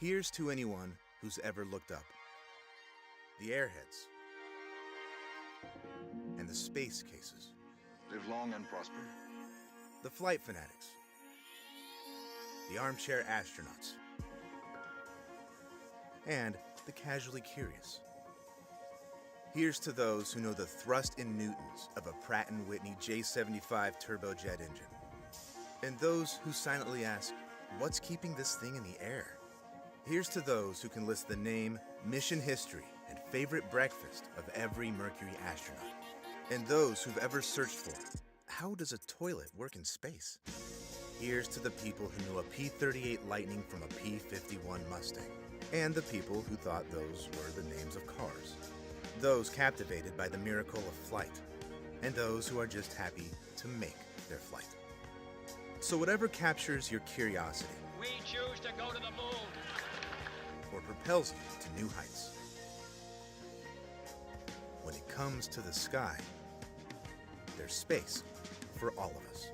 Here's to anyone who's ever looked up. The airheads. And the space cases. Live long and prosper. The flight fanatics. The armchair astronauts. And the casually curious. Here's to those who know the thrust in newtons of a Pratt & Whitney J75 turbojet engine. And those who silently ask, what's keeping this thing in the air? Here's to those who can list the name, mission history, and favorite breakfast of every Mercury astronaut. And those who've ever searched for, how does a toilet work in space? Here's to the people who know a P-38 Lightning from a P-51 Mustang. And the people who thought those were the names of cars. Those captivated by the miracle of flight. And those who are just happy to make their flight. So whatever captures your curiosity. We choose to go to the moon. Or propels you to new heights. When it comes to the sky, there's space for all of us.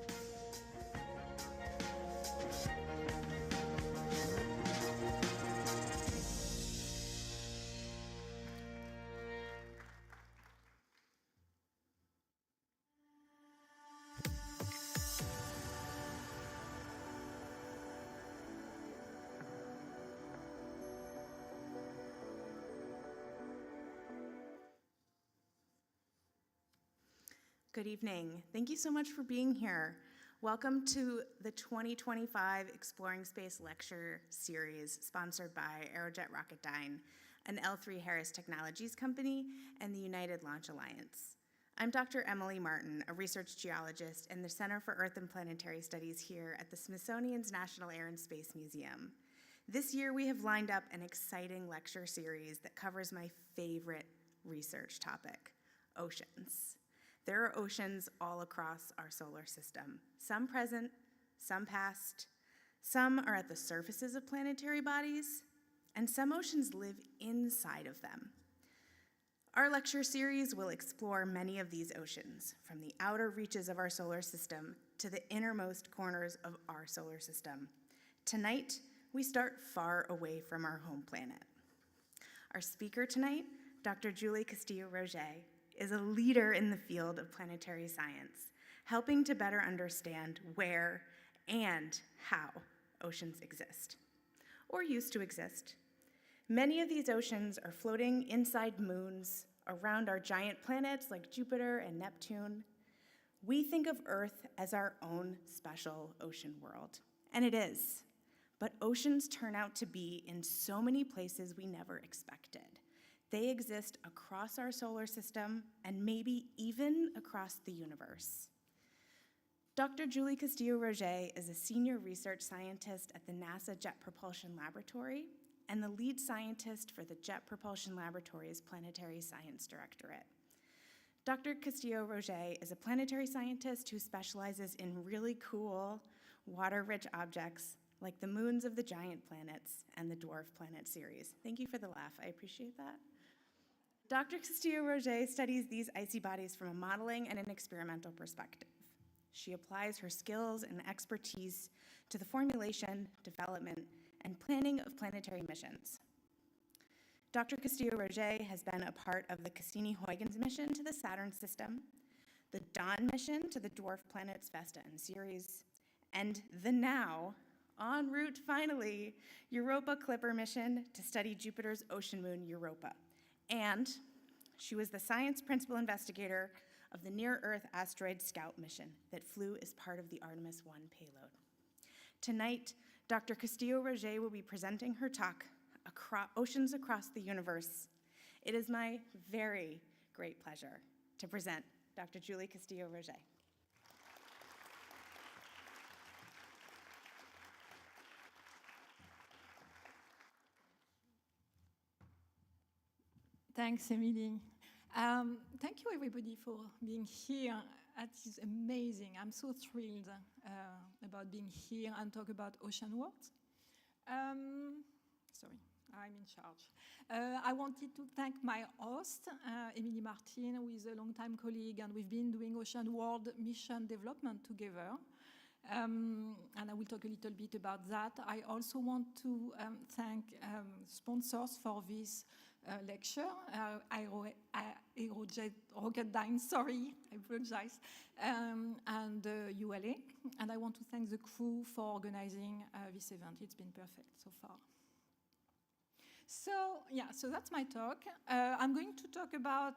Good evening. Thank you so much for being here. Welcome to the 2025 Exploring Space Lecture Series sponsored by Aerojet Rocketdyne, an L3 Harris Technologies company, and the United Launch Alliance. I'm Dr. Emily Martin, a research geologist in the Center for Earth and Planetary Studies here at the Smithsonian's National Air and Space Museum. This year we have lined up an exciting lecture series that covers my favorite research topic, oceans. There are oceans all across our solar system, some present, some past, some are at the surfaces of planetary bodies, and some oceans live inside of them. Our lecture series will explore many of these oceans, from the outer reaches of our solar system to the innermost corners of our solar system. Tonight, we start far away from our home planet. Our speaker tonight, Dr. Julie Castillo-Rogez, is a leader in the field of planetary science, helping to better understand where and how oceans exist, or used to exist. Many of these oceans are floating inside moons around our giant planets like Jupiter and Neptune. We think of Earth as our own special ocean world, and it is, but oceans turn out to be in so many places we never expected. They exist across our solar system and maybe even across the universe. Dr. Julie Castillo-Rogez is a senior research scientist at the NASA Jet Propulsion Laboratory and the lead scientist for the Jet Propulsion Laboratory's Planetary Science Directorate. Dr. Castillo-Rogez is a planetary scientist who specializes in really cool, water-rich objects like the moons of the giant planets and the dwarf planet Ceres. Thank you for the laugh, I appreciate that. Dr. Castillo-Rogez studies these icy bodies from a modeling and an experimental perspective. She applies her skills and expertise to the formulation, development, and planning of planetary missions. Dr. Castillo-Rogez has been a part of the Cassini-Huygens mission to the Saturn system, the Dawn mission to the dwarf planets Vesta and Ceres, and the now, en route finally, Europa Clipper mission to study Jupiter's ocean moon Europa. And she was the science principal investigator of the Near-Earth Asteroid Scout mission that flew as part of the Artemis I payload. Tonight, Dr. Castillo-Rogez will be presenting her talk, Oceans Across the Universe. It is my very great pleasure to present Dr. Julie Castillo-Rogez. Thanks, Emily. Thank you, everybody, for being here. It is amazing. I'm so thrilled about being here and talk about ocean worlds. Sorry, I'm in charge. I wanted to thank my host, Emily Martin, who is a longtime colleague, and we've been doing ocean world mission development together. And I will talk a little bit about that. I also want to thank sponsors for this lecture, Aerojet Rocketdyne, sorry, I apologize, and ULA. And I want to thank the crew for organizing this event. It's been perfect so far. So that's my talk. I'm going to talk about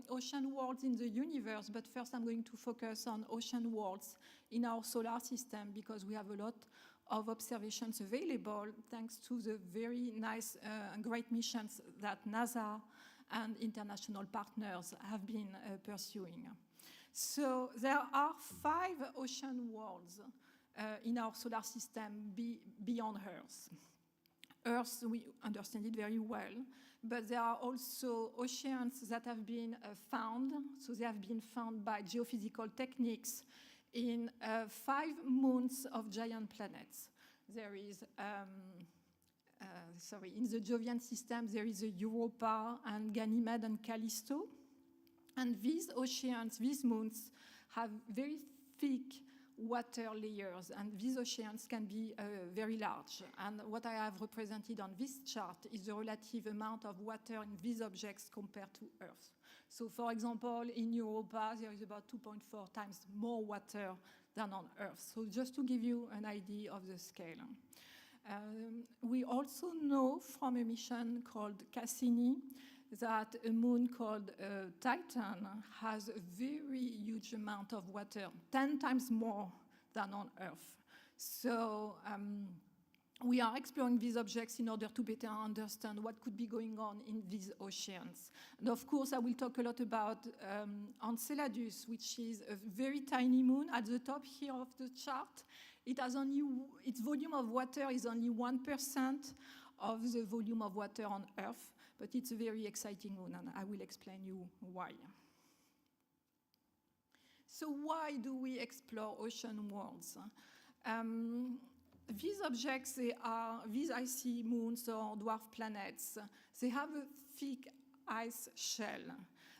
ocean worlds in the universe, but first I'm going to focus on ocean worlds in our solar system because we have a lot of observations available thanks to the very nice and great missions that NASA and international partners have been pursuing. So there are 5 ocean worlds in our solar system beyond Earth. Earth, we understand it very well, but there are also oceans that have been found. So they have been found by geophysical techniques in 5 moons of giant planets. There is, in the Jovian system, there is a Europa and Ganymede and Callisto. And these oceans, these moons, have very thick water layers, and these oceans can be very large. And what I have represented on this chart is the relative amount of water in these objects compared to Earth. So, for example, in Europa, there is about 2.4 times more water than on Earth. So just to give you an idea of the scale. We also know from a mission called Cassini that a moon called Titan has a very huge amount of water, 10 times more than on Earth. So we are exploring these objects in order to better understand what could be going on in these oceans. And of course, I will talk a lot about Enceladus, which is a very tiny moon at the top here of the chart. It has its volume of water is only 1% of the volume of water on Earth, but it's a very exciting moon, and I will explain you why. So why do we explore ocean worlds? These objects, these icy moons or dwarf planets, they have a thick ice shell,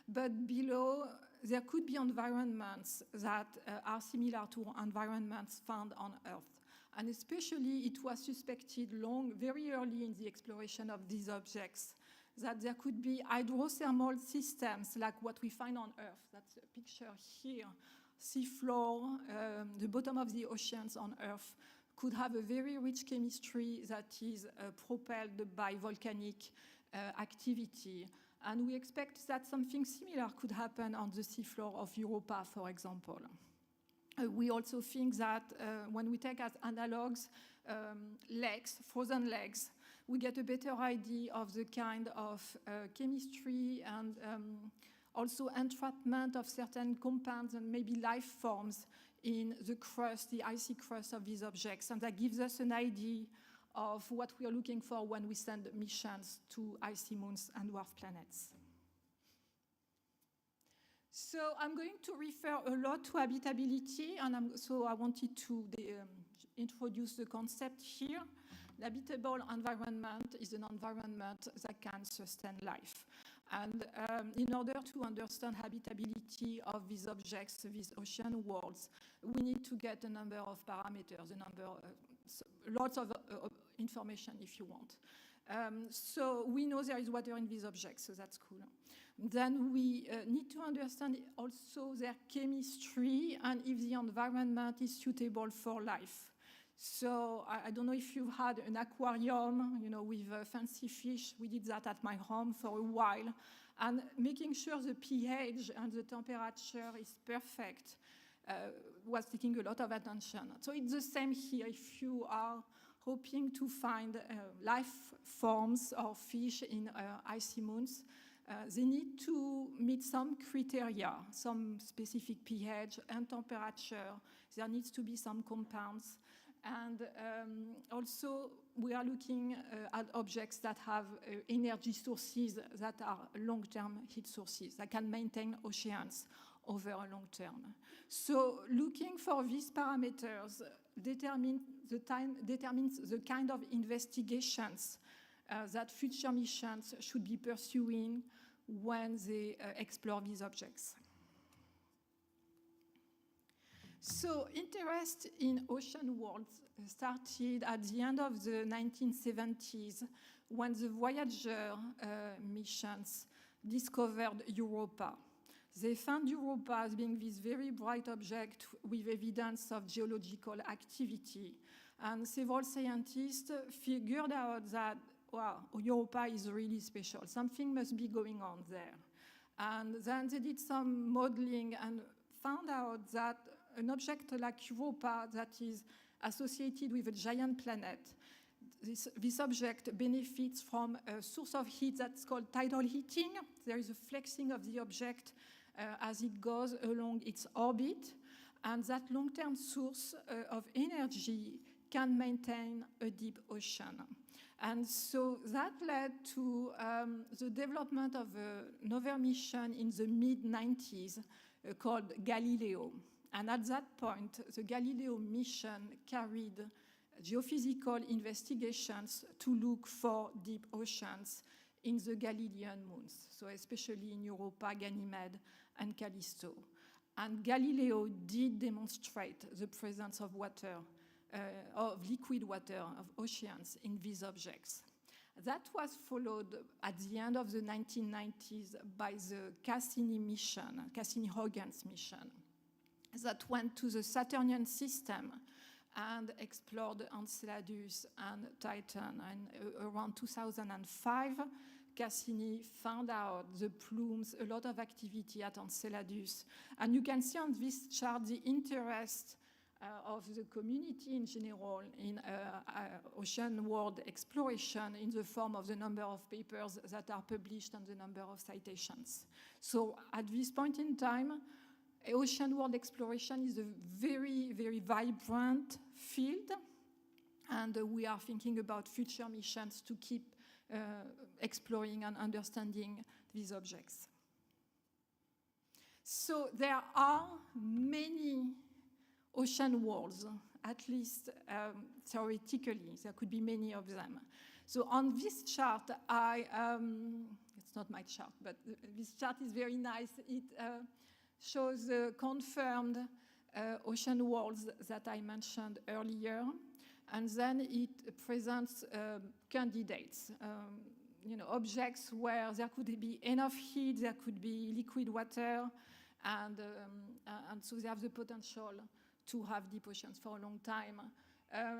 but below there could be environments that are similar to environments found on Earth. And especially it was suspected very early in the exploration of these objects that there could be hydrothermal systems like what we find on Earth. That's a picture here. Seafloor, the bottom of the oceans on Earth could have a very rich chemistry that is propelled by volcanic activity. And we expect that something similar could happen on the seafloor of Europa, for example. We also think that when we take as analogs lakes, frozen lakes, we get a better idea of the kind of chemistry and also entrapment of certain compounds and maybe life forms in the crust, the icy crust of these objects. And that gives us an idea of what we are looking for when we send missions to icy moons and dwarf planets. So I'm going to refer a lot to habitability, and so I wanted to introduce the concept here. The habitable environment is an environment that can sustain life. And in order to understand habitability of these objects, these ocean worlds, we need to get a number of parameters, lots of information if you want. So we know there is water in these objects, so that's cool. Then we need to understand also their chemistry and if the environment is suitable for life. So I don't know if you've had an aquarium, with fancy fish. We did that at my home for a while. And making sure the pH and the temperature is perfect was taking a lot of attention. So it's the same here. If you are hoping to find life forms or fish in icy moons, they need to meet some criteria, some specific pH and temperature. There needs to be some compounds. And also, we are looking at objects that have energy sources that are long-term heat sources that can maintain oceans over a long term. So looking for these parameters determines the kind of investigations that future missions should be pursuing when they explore these objects. So interest in ocean worlds started at the end of the 1970s when the Voyager missions discovered Europa. They found Europa as being this very bright object with evidence of geological activity. And several scientists figured out that, wow, Europa is really special. Something must be going on there. And then they did some modeling and found out that an object like Europa that is associated with a giant planet, this object benefits from a source of heat that's called tidal heating. There is a flexing of the object as it goes along its orbit, and that long-term source of energy can maintain a deep ocean. And so that led to the development of another mission in the mid-90s called Galileo. And at that point, the Galileo mission carried geophysical investigations to look for deep oceans in the Galilean moons, so especially in Europa, Ganymede and Callisto. And Galileo did demonstrate the presence of water, of liquid water, of oceans in these objects. That was followed at the end of the 1990s by the Cassini mission, Cassini-Huygens mission, that went to the Saturnian system and explored Enceladus and Titan. And around 2005, Cassini found out the plumes, a lot of activity at Enceladus. And you can see on this chart the interest of the community in general in ocean world exploration in the form of the number of papers that are published and the number of citations. So at this point in time, ocean world exploration is a very, very vibrant field, and we are thinking about future missions to keep exploring and understanding these objects. So there are many ocean worlds, at least theoretically. There could be many of them. So on this chart, it's not my chart, but this chart is very nice. It shows the confirmed ocean worlds that I mentioned earlier, and then it presents candidates, objects where there could be enough heat, there could be liquid water, and so they have the potential to have deep oceans for a long time.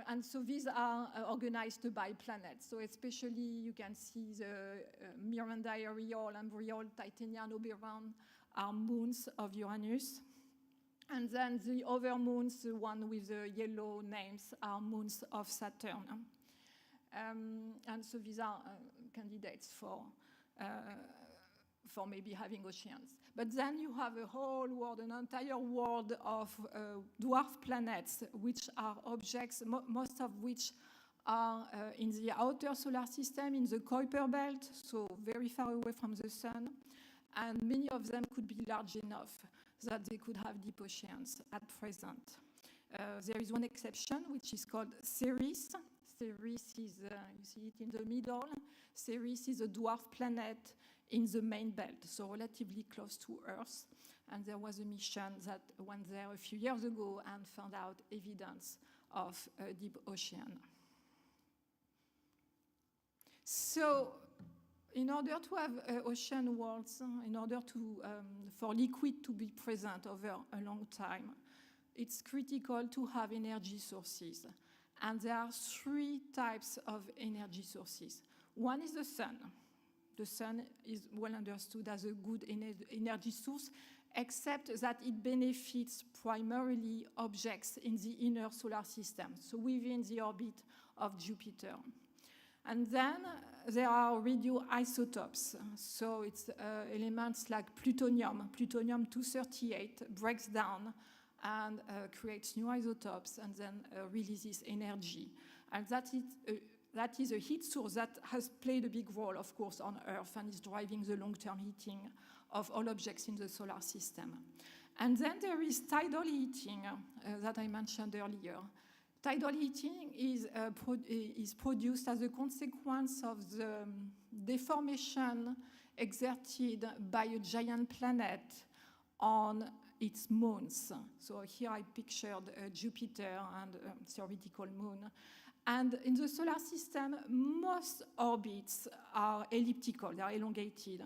And so these are organized by planets. So especially you can see the Miranda Aerial, Embryol, Titania, and Oberon are moons of Uranus. And then the other moons, the one with the yellow names, are moons of Saturn. And so these are candidates for maybe having oceans. But then you have a whole world, an entire world of dwarf planets, which are objects, most of which are in the outer solar system, in the Kuiper belt, so very far away from the sun. And many of them could be large enough that they could have deep oceans at present. There is one exception, which is called Ceres. Ceres is, you see it in the middle. Ceres is a dwarf planet in the main belt, so relatively close to Earth. And there was a mission that went there a few years ago and found out evidence of a deep ocean. So, in order to have ocean worlds, in order to for liquid to be present over a long time, it's critical to have energy sources. And there are three types of energy sources. One is the sun. The sun is well understood as a good energy source, except that it benefits primarily objects in the inner solar system, so within the orbit of Jupiter. And then there are radioisotopes. So it's elements like plutonium. Plutonium-238 breaks down and creates new isotopes and then releases energy. And that is a heat source that has played a big role, of course, on Earth and is driving the long-term heating of all objects in the solar system. And then there is tidal heating that I mentioned earlier. Tidal heating is produced as a consequence of the deformation exerted by a giant planet on its moons. So here I pictured Jupiter and theoretical moon. And in the solar system, most orbits are elliptical, they are elongated.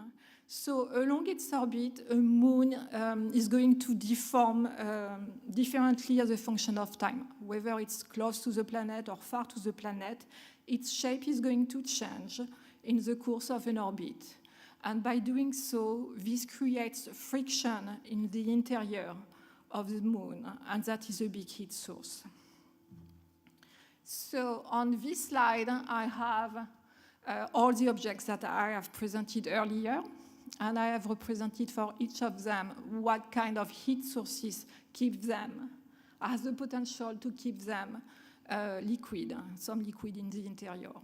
So along its orbit, a moon is going to deform differently as a function of time. Whether it's close to the planet or far to the planet, its shape is going to change in the course of an orbit. And by doing so, this creates friction in the interior of the moon, and that is a big heat source. So on this slide, I have all the objects that I have presented earlier, and I have represented for each of them what kind of heat sources keep them, has the potential to keep them liquid, some liquid in the interior.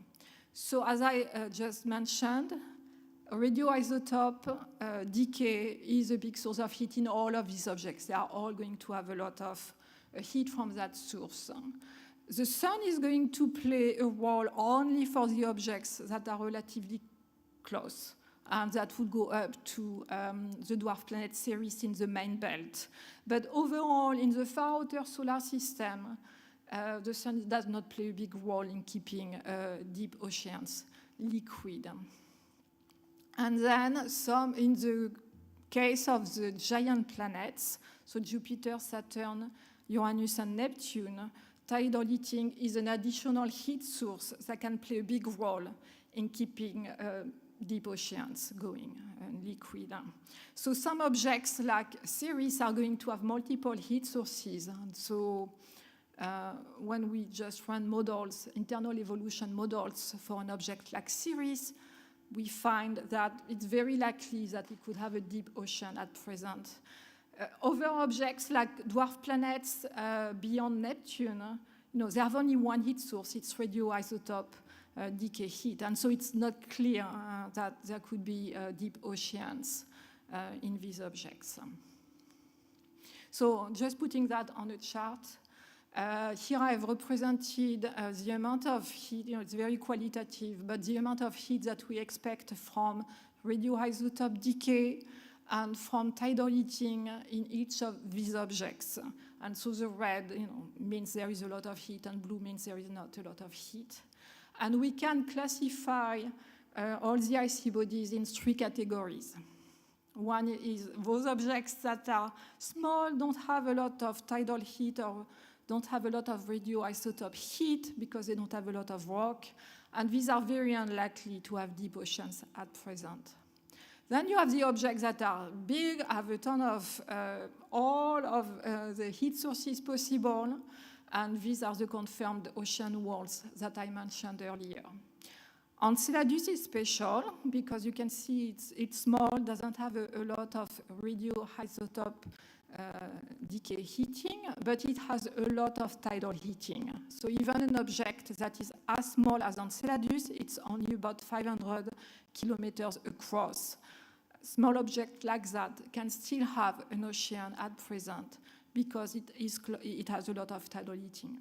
So as I just mentioned, radioisotope decay is a big source of heat in all of these objects. They are all going to have a lot of heat from that source. The sun is going to play a role only for the objects that are relatively close, and that would go up to the dwarf planet Ceres in the main belt. But overall, in the far outer solar system, the sun does not play a big role in keeping deep oceans liquid. And then some, in the case of the giant planets, so Jupiter, Saturn, Uranus, and Neptune, tidal heating is an additional heat source that can play a big role in keeping deep oceans going and liquid. So some objects like Ceres are going to have multiple heat sources. And so when we just run models, internal evolution models for an object like Ceres, we find that it's very likely that it could have a deep ocean at present. Other objects like dwarf planets beyond Neptune, they have only one heat source, it's radioisotope decay heat. And so it's not clear that there could be deep oceans in these objects. So just putting that on a chart, here I have represented the amount of heat, it's very qualitative, but the amount of heat that we expect from radioisotope decay and from tidal heating in each of these objects. And so the red means there is a lot of heat, and blue means there is not a lot of heat. And we can classify all the icy bodies in three categories. One is those objects that are small, don't have a lot of tidal heat, or don't have a lot of radioisotope heat because they don't have a lot of rock, and these are very unlikely to have deep oceans at present. Then you have the objects that are big, have a ton of all of the heat sources possible, and these are the confirmed ocean walls that I mentioned earlier. Enceladus is special because you can see it's small, doesn't have a lot of radioisotope decay heating, but it has a lot of tidal heating. So even an object that is as small as Enceladus, it's only about 500 kilometers across. Small object like that can still have an ocean at present because it has a lot of tidal heating.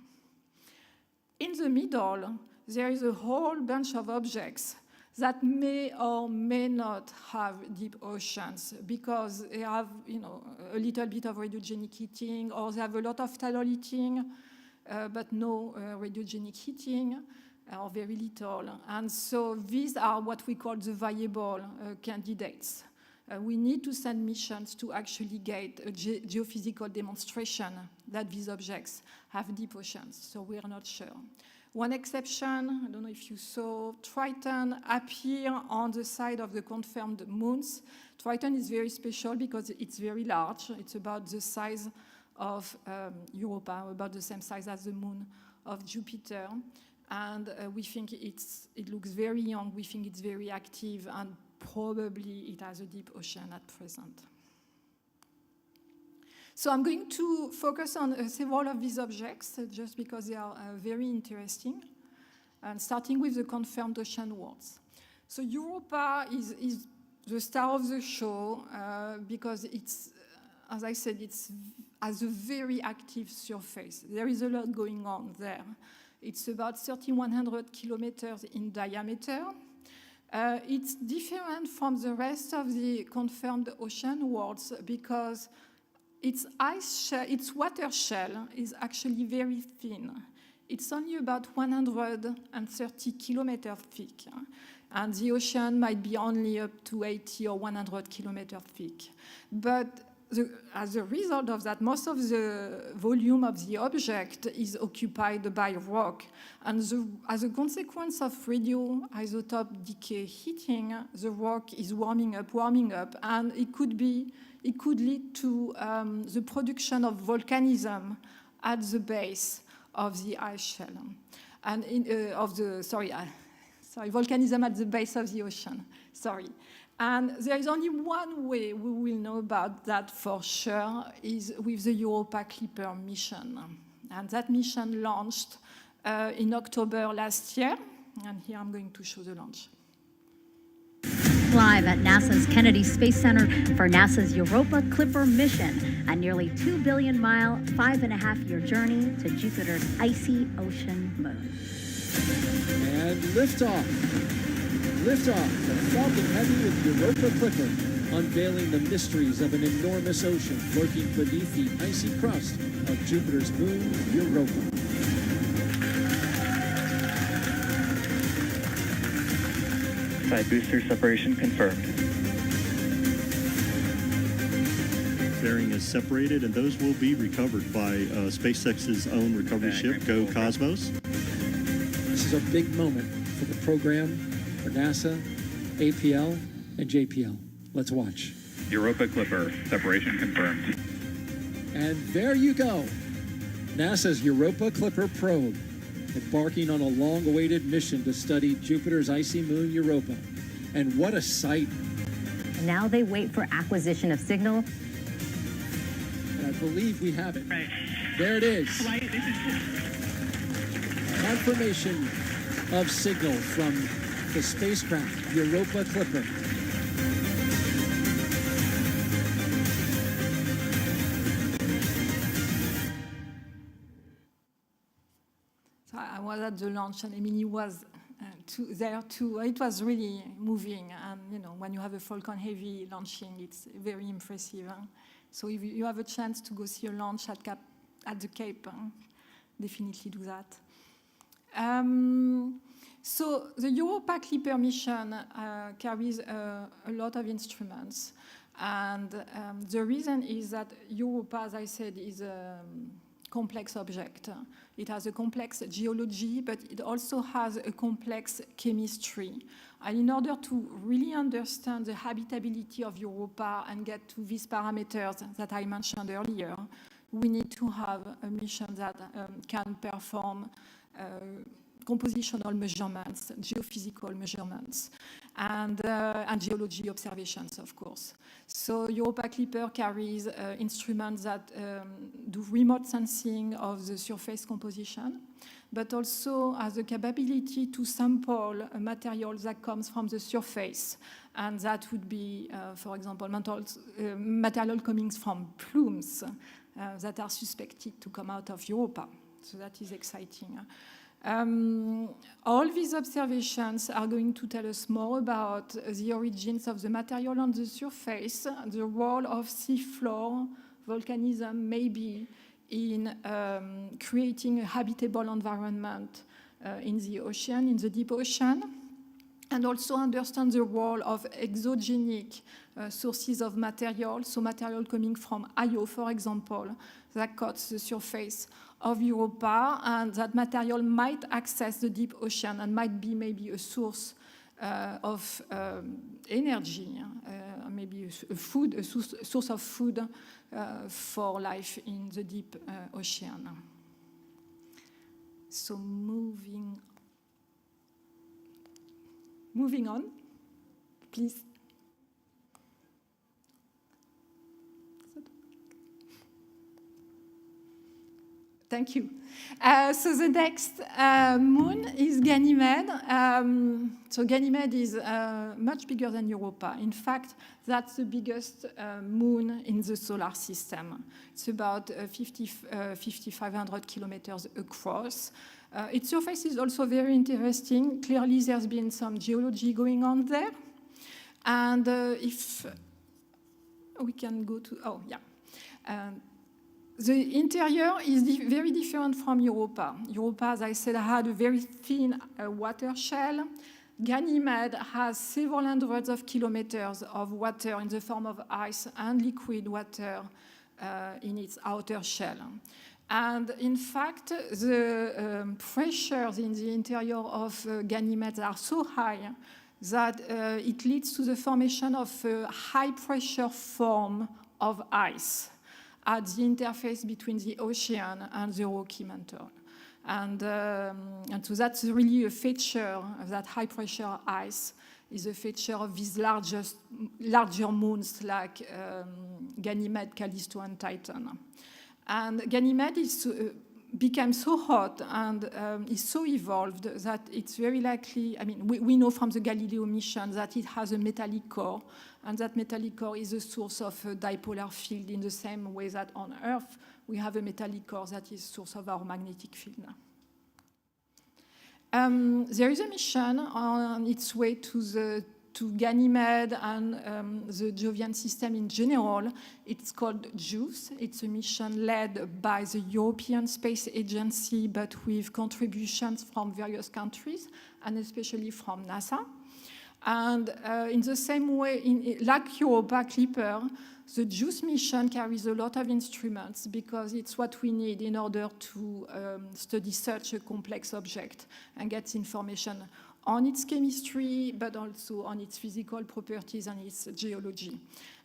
In the middle, there is a whole bunch of objects that may or may not have deep oceans because they have, a little bit of radiogenic heating, or they have a lot of tidal heating, but no radiogenic heating, or very little. And so these are what we call the viable candidates. We need to send missions to actually get a geophysical demonstration that these objects have deep oceans, so we are not sure. One exception, I don't know if you saw, Triton appear on the side of the confirmed moons. Triton is very special because it's very large. It's about the size of Europa, about the same size as the moon of Jupiter. And we think it looks very young, we think it's very active, and probably it has a deep ocean at present. So I'm going to focus on several of these objects just because they are very interesting, and starting with the confirmed ocean walls. So Europa is the star of the show because it's, as I said, it has a very active surface. There is a lot going on there. It's about 3,100 kilometers in diameter. It's different from the rest of the confirmed ocean walls because its ice shell, its water shell is actually very thin. It's only about 130 kilometers thick, and the ocean might be only up to 80 or 100 kilometers thick. But as a result of that, most of the volume of the object is occupied by rock. And as a consequence of radioisotope decay heating, the rock is warming up, and it could lead to the production of volcanism at the base of the ice shell, and volcanism at the base of the ocean. And there is only one way we will know about that for sure, is with the Europa Clipper mission. And that mission launched in October last year. And here I'm going to show the launch. Live at NASA's Kennedy Space Center for NASA's Europa Clipper mission, a nearly 2 billion mile, 5.5-year journey to Jupiter's icy ocean moon. And liftoff. Liftoff, the Falcon Heavy with Europa Clipper, unveiling the mysteries of an enormous ocean lurking beneath the icy crust of Jupiter's moon, Europa. Side booster separation confirmed. Fairing is separated, and those will be recovered by SpaceX's own recovery ship, Go Cosmos. This is a big moment for the program, for NASA, APL, and JPL. Let's watch. Europa Clipper, separation confirmed. And there you go. NASA's Europa Clipper probe, embarking on a long-awaited mission to study Jupiter's icy moon, Europa. And what a sight. Now they wait for acquisition of signal. And I believe we have it. Right. There it is. Right. Confirmation of signal from the spacecraft Europa Clipper. So I was at the launch, and Emily was there too. It was really moving, and when you have a Falcon Heavy launching, it's very impressive. So if you have a chance to go see a launch at the Cape, definitely do that. So the Europa Clipper mission carries a lot of instruments, and the reason is that Europa, as I said, is a complex object. It has a complex geology, but it also has a complex chemistry. And in order to really understand the habitability of Europa and get to these parameters that I mentioned earlier, we need to have a mission that can perform compositional measurements, geophysical measurements, and geology observations, of course. So Europa Clipper carries instruments that do remote sensing of the surface composition, but also has the capability to sample a material that comes from the surface, and that would be, for example, material coming from plumes that are suspected to come out of Europa. So that is exciting. All these observations are going to tell us more about the origins of the material on the surface, the role of seafloor volcanism maybe in creating a habitable environment in the ocean, in the deep ocean, and also understand the role of exogenic sources of material, so material coming from Io, for example, that coats the surface of Europa, and that material might access the deep ocean and might be maybe a source of energy, maybe a source of food for life in the deep ocean. So moving on, please. Thank you. So the next moon is Ganymede. So Ganymede is much bigger than Europa. In fact, that's the biggest moon in the solar system. It's about 5,500 kilometers across. Its surface is also very interesting. Clearly, there's been some geology going on there. And if we can go to, The interior is very different from Europa. Europa, as I said, had a very thin water shell. Ganymede has several hundreds of kilometers of water in the form of ice and liquid water in its outer shell. And in fact, the pressures in the interior of Ganymede are so high that it leads to the formation of a high-pressure form of ice at the interface between the ocean and the rocky mantle. And so that's really a feature of that high-pressure ice, is a feature of these larger moons like Ganymede, Callisto, and Triton. And Ganymede became so hot and is so evolved that it's very likely, I mean, we know from the Galileo mission that it has a metallic core, and that metallic core is a source of a dipolar field in the same way that on Earth we have a metallic core that is source of our magnetic field. There is a mission on its way to Ganymede and the Jovian system in general. It's called JUICE. It's a mission led by the European Space Agency, but with contributions from various countries, and especially from NASA. And in the same way, like Europa Clipper, the JUICE mission carries a lot of instruments because it's what we need in order to study such a complex object and get information on its chemistry, but also on its physical properties and its geology.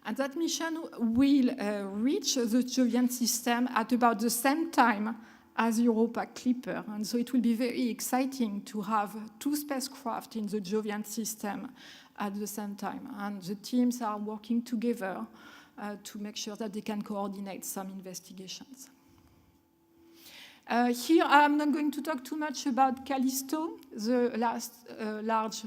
And that mission will reach the Jovian system at about the same time as Europa Clipper. And so it will be very exciting to have two spacecraft in the Jovian system at the same time. And the teams are working together to make sure that they can coordinate some investigations. Here, I'm not going to talk too much about Callisto, the last large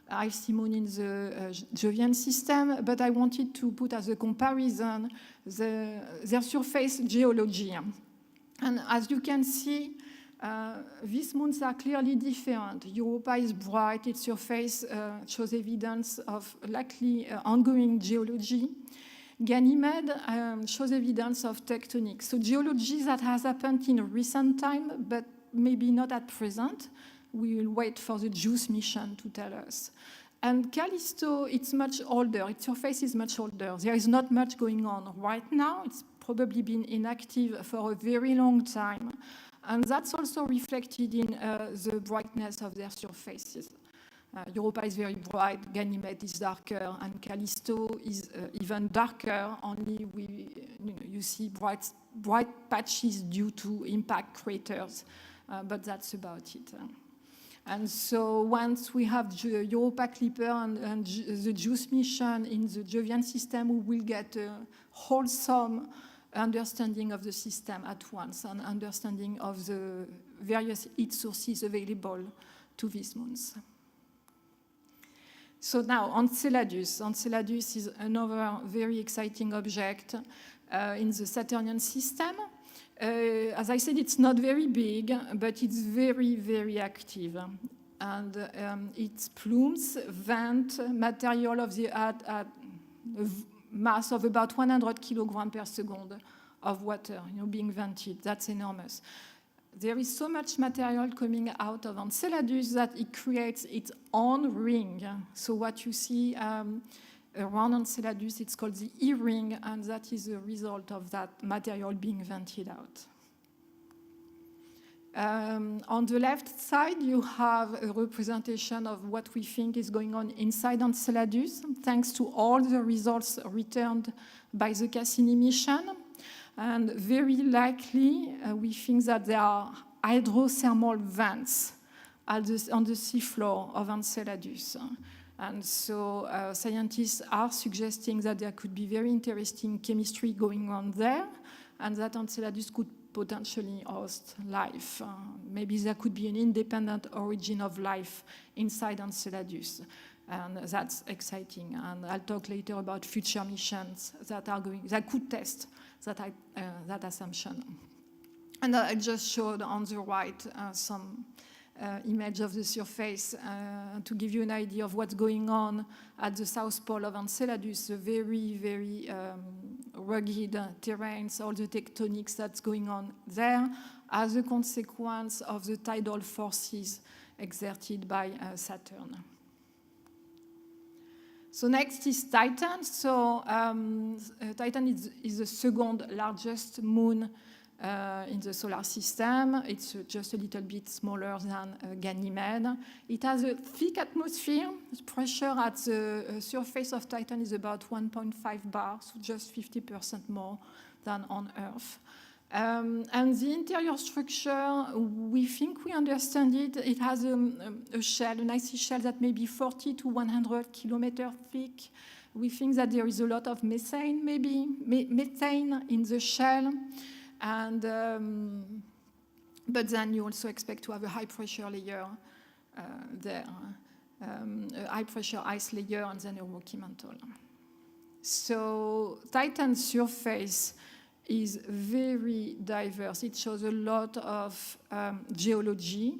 icy moon in the Jovian system, but I wanted to put as a comparison their surface geology. And as you can see, these moons are clearly different. Europa is bright, its surface shows evidence of likely ongoing geology. Ganymede shows evidence of tectonics. So geology that has happened in recent time, but maybe not at present. We will wait for the JUICE mission to tell us. And Callisto, it's much older. Its surface is much older. There is not much going on right now. It's probably been inactive for a very long time. And that's also reflected in the brightness of their surfaces. Europa is very bright, Ganymede is darker, and Callisto is even darker, only you see bright patches due to impact craters, but that's about it. And so once we have Europa Clipper and the JUICE mission in the Jovian system, we will get a wholesome understanding of the system at once, and understanding of the various heat sources available to these moons. So now, Enceladus. Enceladus is another very exciting object in the Saturnian system. As I said, it's not very big, but it's very, very active. And its plumes vent material of the mass of about 100 kilograms per second of water, being vented. That's enormous. There is so much material coming out of Enceladus that it creates its own ring. So what you see around Enceladus, it's called the E-ring, and that is the result of that material being vented out. On the left side, you have a representation of what we think is going on inside Enceladus, thanks to all the results returned by the Cassini mission. And very likely, we think that there are hydrothermal vents on the seafloor of Enceladus. And so scientists are suggesting that there could be very interesting chemistry going on there, and that Enceladus could potentially host life. Maybe there could be an independent origin of life inside Enceladus. And that's exciting. And I'll talk later about future missions that could test that assumption. And I just showed on the right some image of the surface to give you an idea of what's going on at the south pole of Enceladus, a very, very rugged terrains, all the tectonics that's going on there as a consequence of the tidal forces exerted by Saturn. So next is Titan. So Titan is the second largest moon in the solar system. It's just a little bit smaller than Ganymede. It has a thick atmosphere. The pressure at the surface of Titan is about 1.5 bar, so just 50% more than on Earth. And the interior structure, we think we understand it. It has a shell, an icy shell that may be 40 to 100 kilometers thick. We think that there is a lot of methane, maybe methane in the shell. And but then you also expect to have a high pressure layer there, a high pressure ice layer, and then a rocky mantle. So Titan's surface is very diverse. It shows a lot of geology,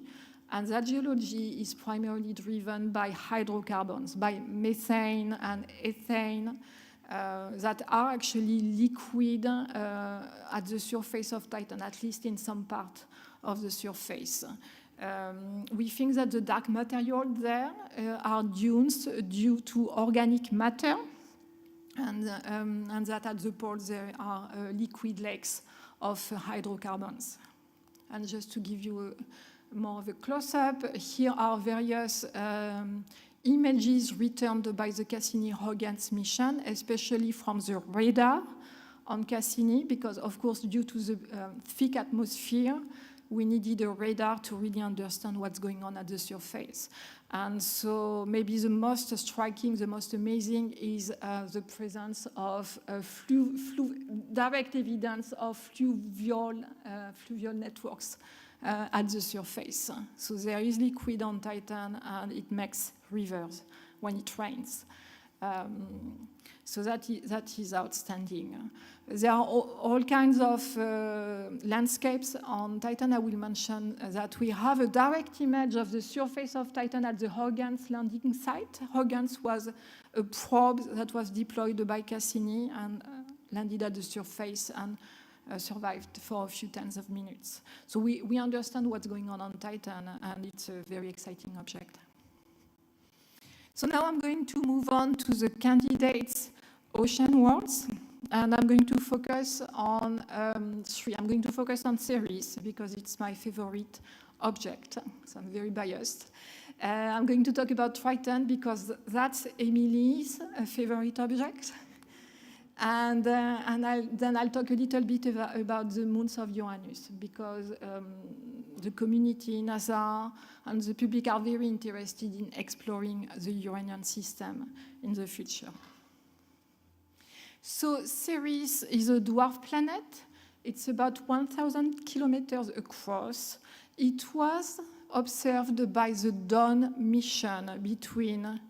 and that geology is primarily driven by hydrocarbons, by methane and ethane that are actually liquid at the surface of Titan, at least in some part of the surface. We think that the dark material there are dunes due to organic matter, and that at the poles there are liquid lakes of hydrocarbons. And just to give you more of a close-up, here are various images returned by the Cassini-Huygens mission, especially from the radar on Cassini, because of course due to the thick atmosphere, we needed a radar to really understand what's going on at the surface. And so maybe the most striking, the most amazing is the presence of direct evidence of fluvial networks at the surface. So there is liquid on Titan, and it makes rivers when it rains. So that is outstanding. There are all kinds of landscapes on Titan. I will mention that we have a direct image of the surface of Titan at the Huygens landing site. Huygens was a probe that was deployed by Cassini and landed at the surface and survived for a few tens of minutes. So we understand what's going on Titan, and it's a very exciting object. So now I'm going to move on to the candidates ocean worlds, and I'm going to focus on three. I'm going to focus on Ceres because it's my favorite object, so I'm very biased. I'm going to talk about Triton because that's Emily's favorite object. And then I'll talk a little bit about the moons of Uranus, because the community, NASA, and the public are very interested in exploring the Uranian system in the future. So Ceres is a dwarf planet. It's about 1,000 kilometers across. It was observed by the Dawn mission between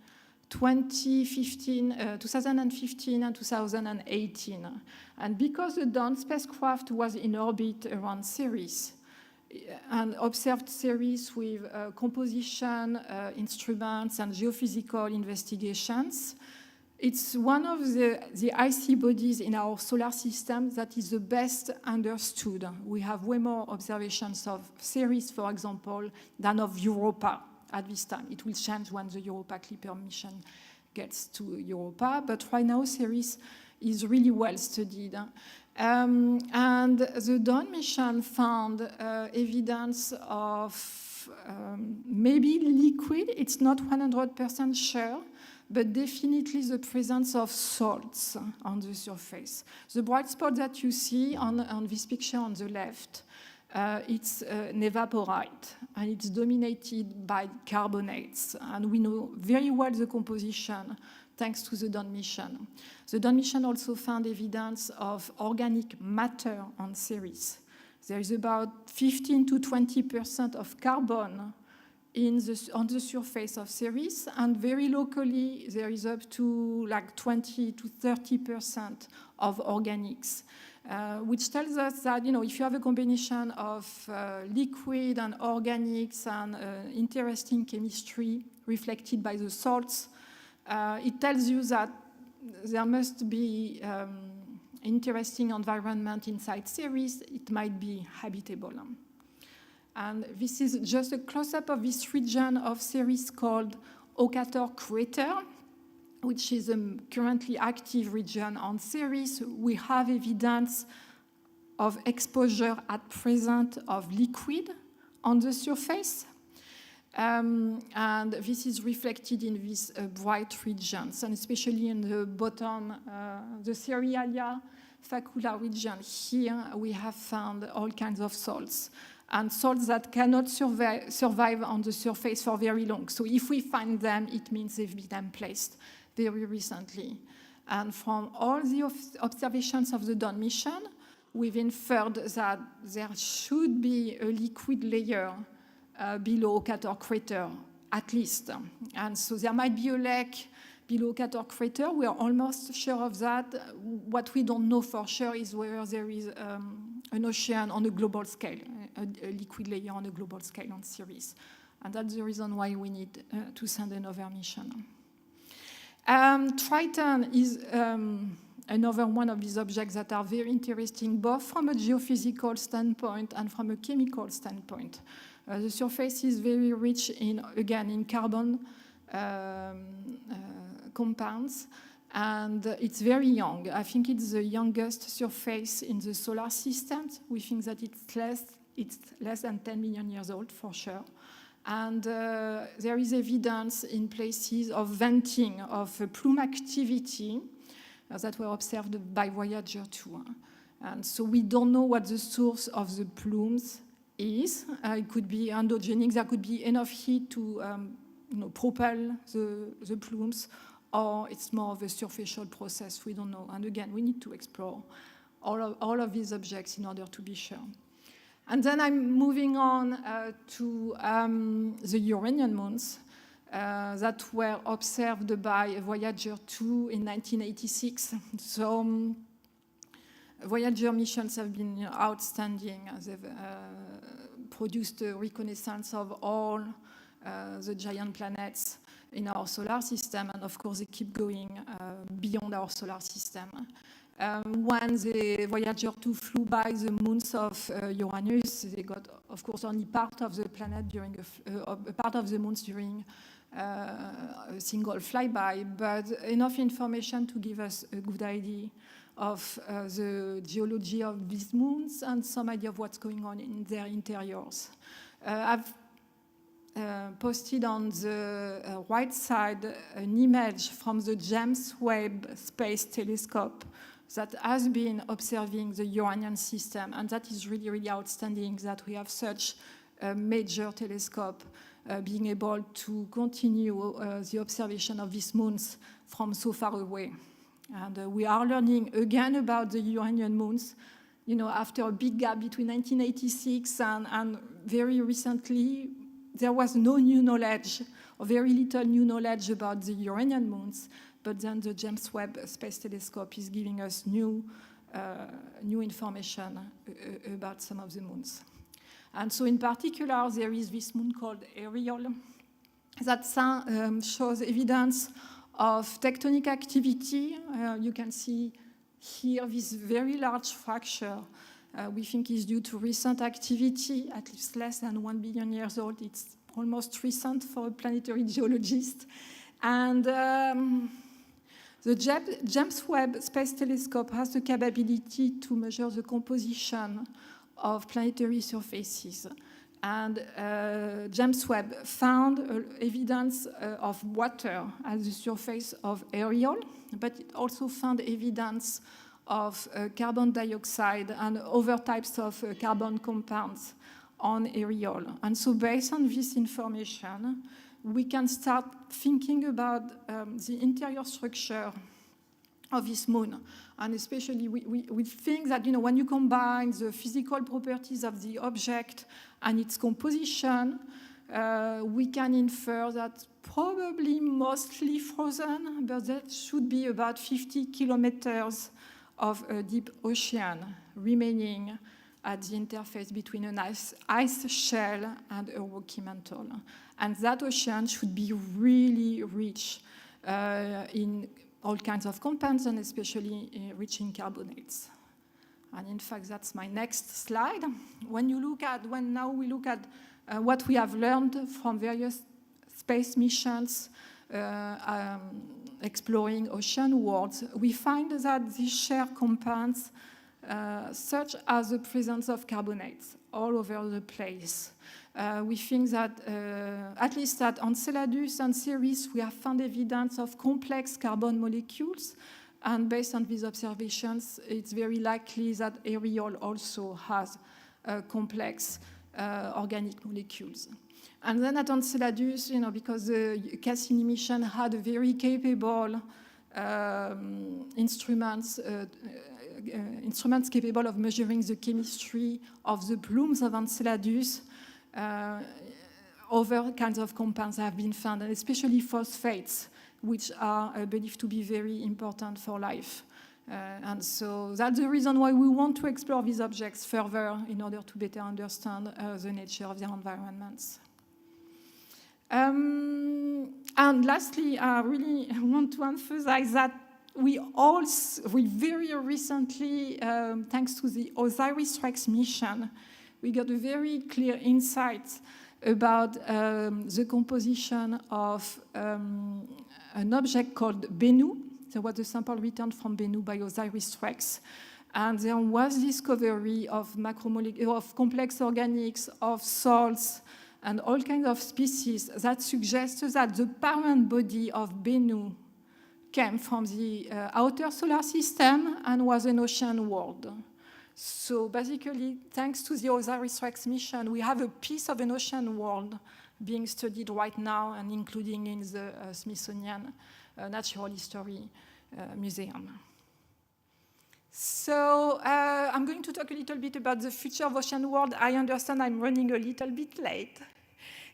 2015 and 2018. And because the Dawn spacecraft was in orbit around Ceres and observed Ceres with composition instruments and geophysical investigations, it's one of the icy bodies in our solar system that is the best understood. We have way more observations of Ceres, for example, than of Europa at this time. It will change when the Europa Clipper mission gets to Europa, but right now Ceres is really well studied. And the Dawn mission found evidence of maybe liquid. It's not 100% sure, but definitely the presence of salts on the surface. The bright spot that you see on this picture on the left, it's an evaporite, and it's dominated by carbonates. And we know very well the composition thanks to the Dawn mission. The Dawn mission also found evidence of organic matter on Ceres. There is about 15 to 20% of carbon on the surface of Ceres, and very locally there is up to like 20 to 30% of organics, which tells us that, you know, if you have a combination of liquid and organics and interesting chemistry reflected by the salts, it tells you that there must be interesting environment inside Ceres, it might be habitable. And this is just a close-up of this region of Ceres called Occator crater, which is a currently active region on Ceres. We have evidence of exposure at present of liquid on the surface. And this is reflected in these bright regions, and especially in the bottom, the Cerealia facula region. Here we have found all kinds of salts, and salts that cannot survive on the surface for very long. So if we find them, it means they've been placed very recently. And from all the observations of the Dawn mission, we've inferred that there should be a liquid layer below Occator crater, at least. And so there might be a lake below Occator crater. We are almost sure of that. What we don't know for sure is whether there is an ocean on a global scale, a liquid layer on a global scale on Ceres. And that's the reason why we need to send another mission. Triton is another one of these objects that are very interesting, both from a geophysical standpoint and from a chemical standpoint. The surface is very rich in carbon compounds, and it's very young. I think it's the youngest surface in the solar system. We think that it's less than 10 million years old for sure. And there is evidence in places of venting of plume activity that were observed by Voyager 2. And so we don't know what the source of the plumes is. It could be endogenic. There could be enough heat to propel the plumes, or it's more of a superficial process. We don't know. And again, we need to explore all of these objects in order to be sure. And then I'm moving on to the Uranian moons that were observed by Voyager 2 in 1986. So Voyager missions have been outstanding. They've produced a reconnaissance of all the giant planets in our solar system, and of course they keep going beyond our solar system. When the Voyager 2 flew by the moons of Uranus, they got, of course, only part of the planet during part of the moons during a single flyby, but enough information to give us a good idea of the geology of these moons and some idea of what's going on in their interiors. I've posted on the right side an image from the James Webb Space Telescope that has been observing the Uranian system, and that is really, really outstanding that we have such a major telescope being able to continue the observation of these moons from so far away. And we are learning again about the Uranian moons, after a big gap between 1986 and very recently. There was no new knowledge, or very little new knowledge about the Uranian moons, but then the James Webb Space Telescope is giving us new information about some of the moons. And so in particular, there is this moon called Ariel that shows evidence of tectonic activity. You can see here this very large fracture we think is due to recent activity, at least less than 1 billion years old. It's almost recent for a planetary geologist. And the James Webb Space Telescope has the capability to measure the composition of planetary surfaces. And James Webb found evidence of water at the surface of Ariel, but it also found evidence of carbon dioxide and other types of carbon compounds on Ariel. And so based on this information, we can start thinking about the interior structure of this moon. And especially we think that, when you combine the physical properties of the object and its composition, we can infer that probably mostly frozen, but that should be about 50 kilometers of a deep ocean remaining at the interface between an ice shell and a rocky mantle. And that ocean should be really rich in all kinds of compounds, and especially rich in carbonates. And in fact, that's my next slide. When now we look at what we have learned from various space missions exploring ocean worlds, we find that these share compounds such as the presence of carbonates all over the place. We think that, at least at Enceladus and Ceres, we have found evidence of complex carbon molecules, and based on these observations, it's very likely that Ariel also has complex organic molecules. And then at Enceladus, because the Cassini mission had a very capable instruments capable of measuring the chemistry of the plumes of Enceladus, other kinds of compounds have been found, and especially phosphates, which are believed to be very important for life. And so that's the reason why we want to explore these objects further in order to better understand the nature of their environments. And lastly, I really want to emphasize that we very recently, thanks to the OSIRIS-REx mission, we got a very clear insight about the composition of an object called Bennu. There was a sample returned from Bennu by OSIRIS-REx. And there was discovery of of complex organics, of salts, and all kinds of species that suggested that the parent body of Bennu came from the outer solar system and was an ocean world. So basically, thanks to the OSIRIS-REx mission, we have a piece of an ocean world being studied right now and including in the Smithsonian Natural History Museum. So I'm going to talk a little bit about the future of ocean world. I understand I'm running a little bit late,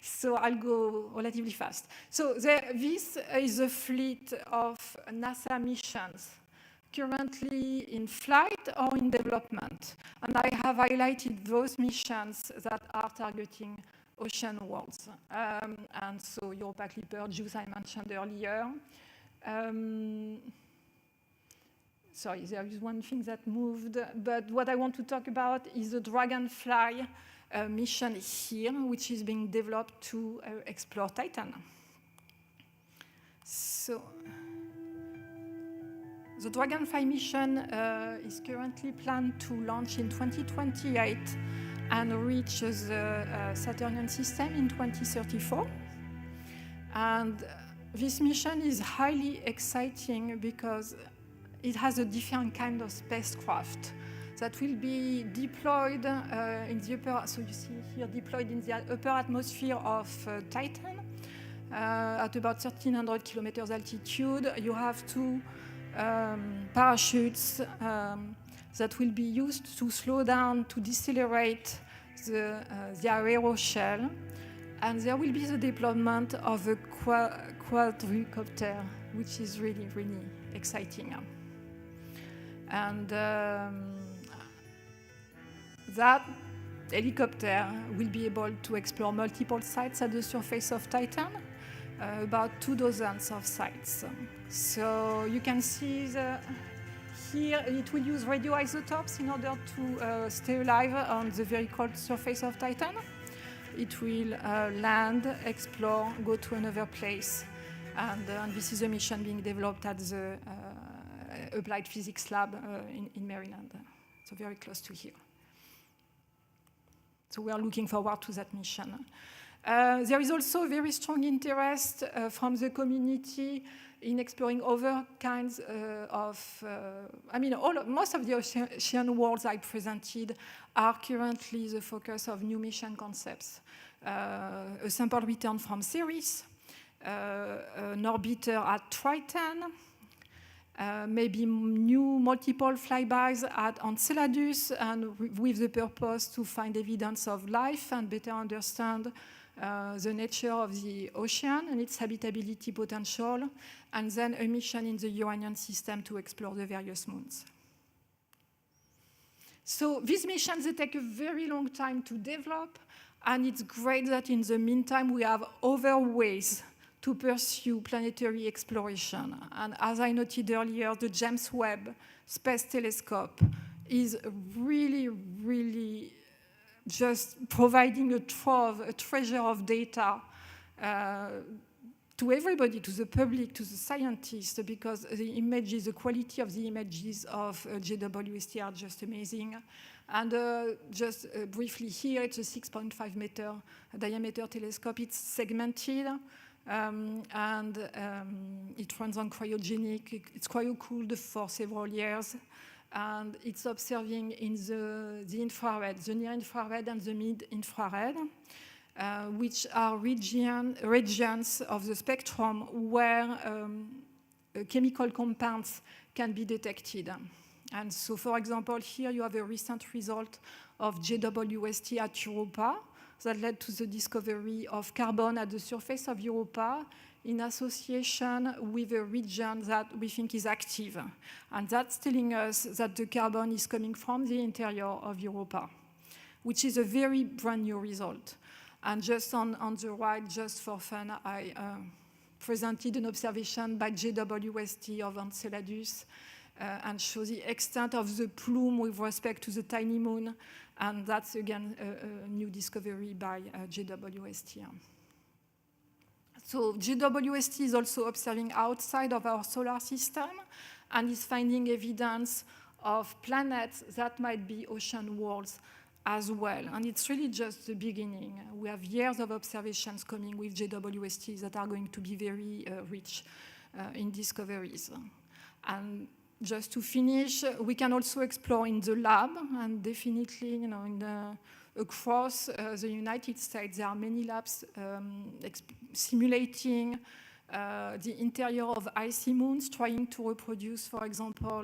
so I'll go relatively fast. So this is a fleet of NASA missions currently in flight or in development. And I have highlighted those missions that are targeting ocean worlds. And so Europa Clipper, JUICE I mentioned earlier. Sorry, there is one thing that moved, but what I want to talk about is the Dragonfly mission here, which is being developed to explore Titan. So, the Dragonfly mission is currently planned to launch in 2028 and reach the Saturnian system in 2034. And this mission is highly exciting because it has a different kind of spacecraft that will be deployed in the upper, so you see here, deployed in the upper atmosphere of Titan at about 1,300 kilometers altitude. You have two parachutes that will be used to slow down, to decelerate the aeroshell. And there will be the deployment of a quadricopter, which is really, really exciting. And that helicopter will be able to explore multiple sites at the surface of Titan, about 24 of sites. So you can see here it will use radioisotopes in order to stay alive on the very cold surface of Titan. It will land, explore, go to another place. And this is a mission being developed at the Applied Physics Lab in Maryland, so very close to here. So we are looking forward to that mission. There is also very strong interest from the community in exploring other kinds most of the ocean worlds I presented are currently the focus of new mission concepts. A sample return from Ceres, an orbiter at Triton, maybe new multiple flybys at Enceladus, and with the purpose to find evidence of life and better understand the nature of the ocean and its habitability potential, and then a mission in the Uranian system to explore the various moons. So these missions, they take a very long time to develop, and it's great that in the meantime we have other ways to pursue planetary exploration. And as I noted earlier, the James Webb Space Telescope is really, really just providing a treasure of data to everybody, to the public, to the scientists, because the images, the quality of the images of JWST are just amazing. And just briefly here, it's a 6.5 meter diameter telescope. It's segmented, and it runs on cryogenic. It's cryo-cooled for several years. And it's observing in the infrared, the near-infrared and the mid-infrared, which are regions of the spectrum where chemical compounds can be detected. And so, for example, here you have a recent result of JWST at Europa that led to the discovery of carbon at the surface of Europa in association with a region that we think is active. And that's telling us that the carbon is coming from the interior of Europa, which is a very brand new result. And just on the right, just for fun, I presented an observation by JWST of Enceladus and show the extent of the plume with respect to the tiny moon. And that's, again, a new discovery by JWST. So JWST is also observing outside of our solar system and is finding evidence of planets that might be ocean worlds as well. And it's really just the beginning. We have years of observations coming with JWST that are going to be very rich in discoveries. And just to finish, we can also explore in the lab, and definitely, across the United States, there are many labs simulating the interior of icy moons, trying to reproduce, for example,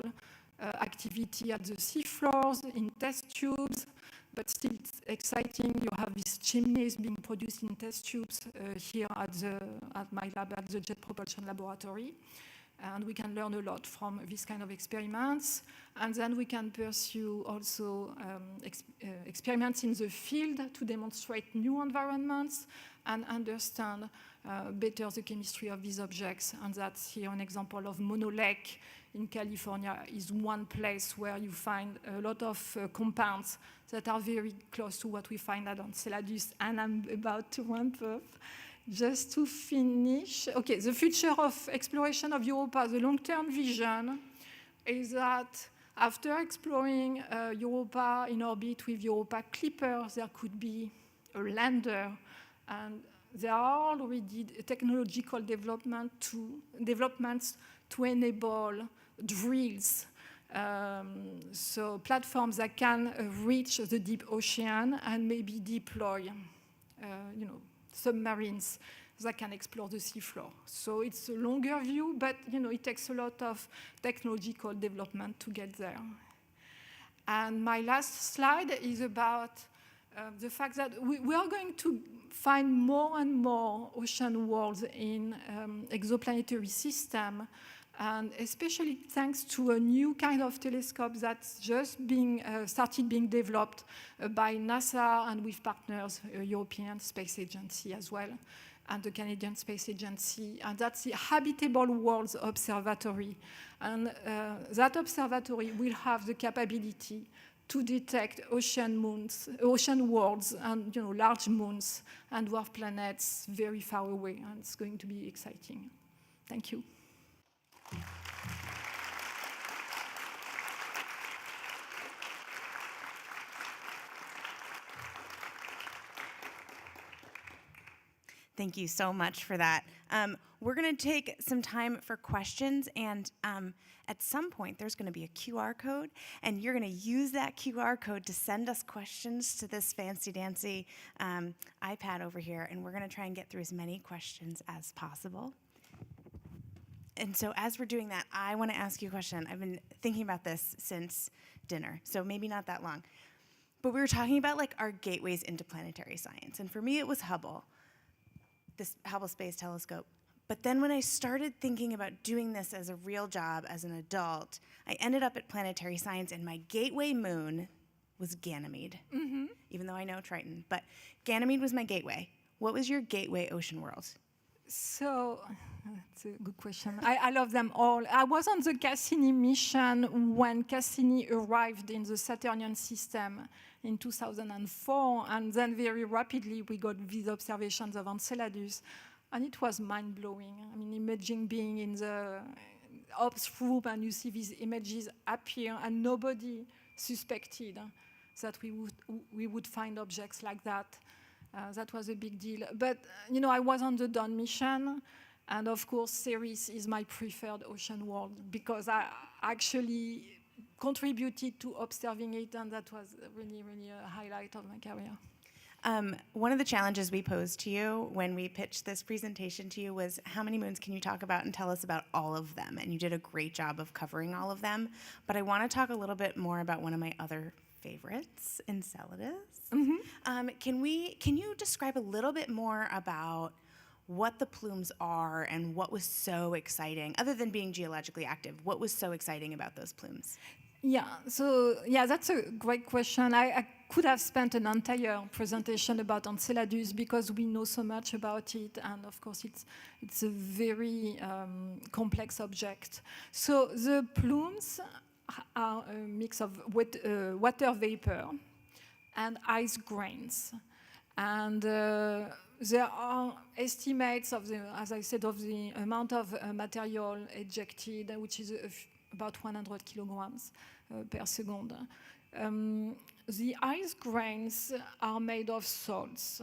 activity at the seafloors in test tubes. But still, it's exciting. You have these chimneys being produced in test tubes here at my lab at the Jet Propulsion Laboratory. And we can learn a lot from this kind of experiments. And then we can pursue also experiments in the field to demonstrate new environments and understand better the chemistry of these objects. And that's here an example of Mono Lake in California is one place where you find a lot of compounds that are very close to what we find at Enceladus. And I'm about to ramp up. Just to finish, okay, the future of exploration of Europa, the long-term vision is that after exploring Europa in orbit with Europa Clipper, there could be a lander, and there are already technological developments to enable drills, so platforms that can reach the deep ocean and maybe deploy, submarines that can explore the seafloor. So it's a longer view, but it takes a lot of technological development to get there. And my last slide is about the fact that we are going to find more and more ocean worlds in exoplanetary system, and especially thanks to a new kind of telescope that's just started being developed by NASA and with partners, European Space Agency as well, and the Canadian Space Agency, and that's the Habitable Worlds Observatory. And that observatory will have the capability to detect ocean worlds and large moons and dwarf planets very far away, and it's going to be exciting. Thank you. Thank you so much for that. We're going to take some time for questions, and at some point there's going to be a QR code, and you're going to use that QR code to send us questions to this fancy-dancy iPad over here, and we're going to try and get through as many questions as possible. And so as we're doing that, I want to ask you a question. I've been thinking about this since dinner, so maybe not that long. But we were talking about our gateways into planetary science, and for me it was Hubble. This Hubble Space Telescope. But then when I started thinking about doing this as a real job as an adult, I ended up at planetary science, and my gateway moon was Ganymede, even though I know Triton. But Ganymede was my gateway. What was your gateway ocean world? So, that's a good question. I love them all. I was on the Cassini mission when Cassini arrived in the Saturnian system in 2004, and then very rapidly we got these observations of Enceladus, and it was mind-blowing. I mean, imaging being in the ops room, and you see these images appear, and nobody suspected that we would find objects like that. That was a big deal. But, you know, I was on the Dawn mission, and of course, Ceres is my preferred ocean world because I actually contributed to observing it, and that was really, really a highlight of my career. One of the challenges we posed to you when we pitched this presentation to you was how many moons can you talk about and tell us about all of them? And you did a great job of covering all of them. But I want to talk a little bit more about one of my other favorites, Enceladus. Mm-hmm. Can you describe a little bit more about what the plumes are and what was so exciting, other than being geologically active, what was so exciting about those plumes? Yeah, that's a great question. I could have spent an entire presentation about Enceladus because we know so much about it, and of course it's a very complex object. So the plumes are a mix of water vapor and ice grains, and there are estimates of the, as I said, of the amount of material ejected, which is about 100 kilograms per second. The ice grains are made of salts.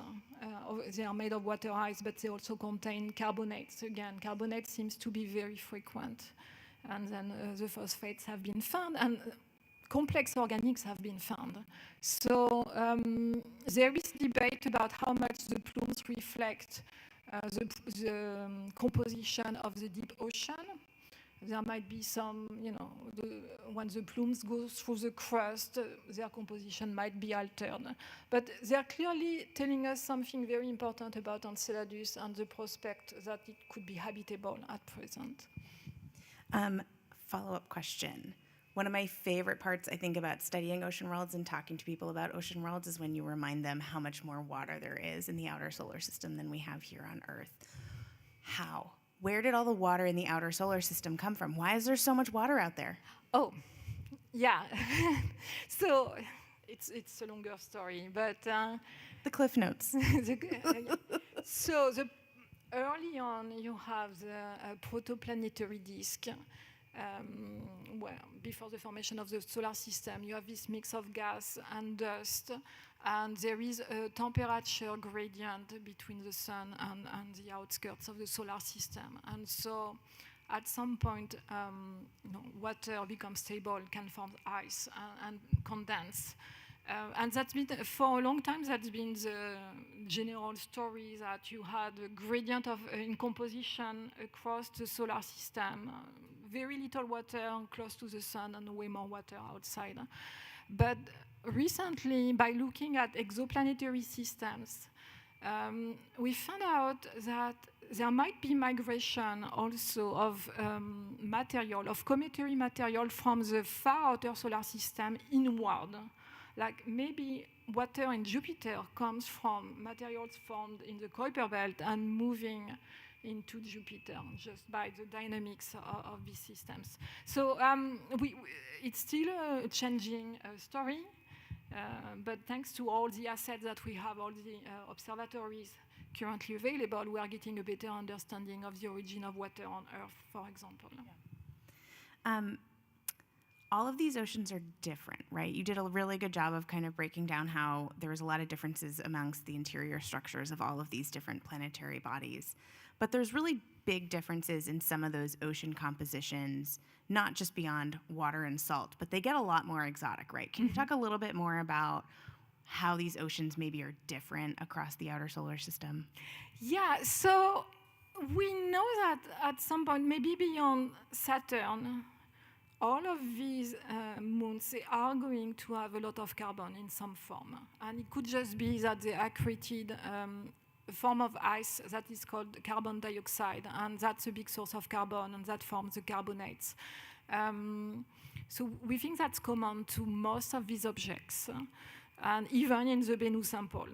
They are made of water ice, but they also contain carbonates. Again, carbonate seems to be very frequent. And then the phosphates have been found, and complex organics have been found. So there is debate about how much the plumes reflect the composition of the deep ocean. There might be some, you know, when the plumes go through the crust, their composition might be altered. But they're clearly telling us something very important about Enceladus and the prospect that it could be habitable at present. Follow-up question. One of my favorite parts, I think, about studying ocean worlds and talking to people about ocean worlds is when you remind them how much more water there is in the outer solar system than we have here on Earth. How? Where did all the water in the outer solar system come from? Why is there so much water out there? Oh, yeah. So it's a longer story, but the Cliff Notes. So early on, you have the protoplanetary disk. Before the formation of the solar system, you have this mix of gas and dust, and there is a temperature gradient between the sun and the outskirts of the solar system. And so at some point, water becomes stable, can form ice and condense. And that's been, for a long time, that's been the general story, that you had a gradient in composition across the solar system. Very little water close to the sun and way more water outside. But recently, by looking at exoplanetary systems, we found out that there might be migration also of material, of cometary material from the far outer solar system inward. Like maybe water in Jupiter comes from materials formed in the Kuiper belt and moving into Jupiter just by the dynamics of these systems. So it's still a changing story, but thanks to all the assets that we have, all the observatories currently available, we are getting a better understanding of the origin of water on Earth, for example. Yeah. All of these oceans are different, right? You did a really good job of kind of breaking down how there was a lot of differences amongst the interior structures of all of these different planetary bodies. But there's really big differences in some of those ocean compositions, not just beyond water and salt, but they get a lot more exotic, right? Can you talk a little bit more about how these oceans maybe are different across the outer solar system? Yeah, so we know that at some point, maybe beyond Saturn, all of these moons, they are going to have a lot of carbon in some form. And it could just be that they accreted a form of ice that is called carbon dioxide, and that's a big source of carbon, and that forms the carbonates. So we think that's common to most of these objects, and even in the Bennu sample.